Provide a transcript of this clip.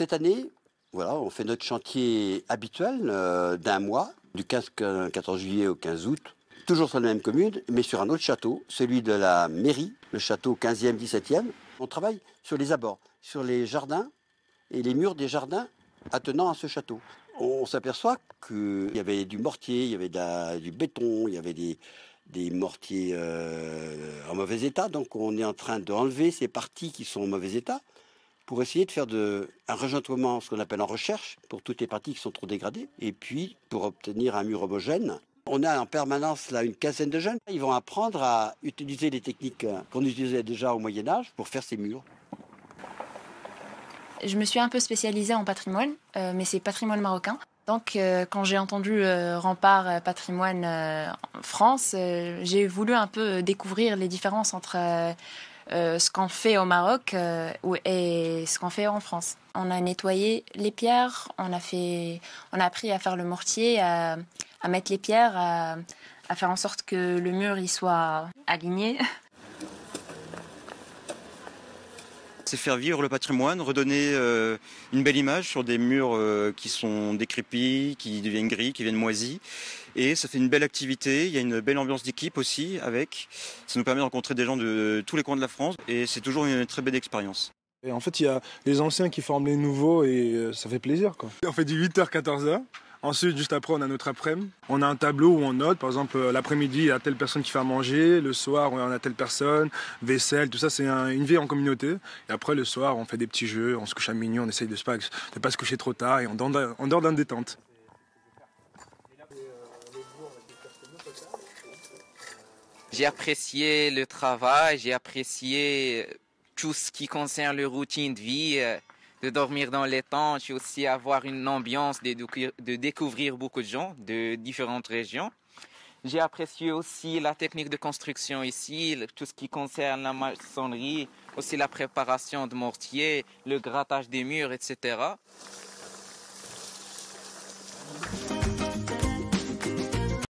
Cette année, voilà, on fait notre chantier habituel d'un mois, du 14 juillet au 15 août, toujours sur la même commune, mais sur un autre château, celui de la mairie, le château 15e, 17e. On travaille sur les abords, sur les jardins et les murs des jardins attenant à ce château. On s'aperçoit qu'il y avait du mortier, il y avait du béton, il y avait des mortiers en mauvais état. Donc on est en train d'enlever ces parties qui sont en mauvais état pour essayer de faire un rejointoiement, ce qu'on appelle en recherche, pour toutes les parties qui sont trop dégradées, et puis pour obtenir un mur homogène. On a en permanence là une quinzaine de jeunes. Ils vont apprendre à utiliser les techniques qu'on utilisait déjà au Moyen-Âge pour faire ces murs. Je me suis un peu spécialisée en patrimoine, mais c'est patrimoine marocain. Donc, quand j'ai entendu Rempart Patrimoine en France, j'ai voulu un peu découvrir les différences entre ce qu'on fait au Maroc et ce qu'on fait en France. On a nettoyé les pierres, on a appris à faire le mortier, à mettre les pierres, à faire en sorte que le mur il soit aligné. C'est faire vivre le patrimoine, redonner une belle image sur des murs qui sont décrépits, qui deviennent gris, qui deviennent moisis. Et ça fait une belle activité, il y a une belle ambiance d'équipe aussi avec. Ça nous permet de rencontrer des gens de tous les coins de la France et c'est toujours une très belle expérience. Et en fait, il y a les anciens qui forment les nouveaux et ça fait plaisir, quoi. On fait du 8h-14h. Ensuite, juste après, on a notre après-midi. On a un tableau où on note, par exemple, l'après-midi, il y a telle personne qui fait à manger. Le soir, on a telle personne, vaisselle, tout ça, c'est une vie en communauté. Et après, le soir, on fait des petits jeux, on se couche à minuit, on essaye de pas se coucher trop tard et on dort dans une détente. J'ai apprécié le travail, j'ai apprécié tout ce qui concerne la routine de vie, de dormir dans les tentes, j'ai aussi avoir une ambiance de découvrir beaucoup de gens de différentes régions. J'ai apprécié aussi la technique de construction ici, tout ce qui concerne la maçonnerie, aussi la préparation de mortier, le grattage des murs, etc.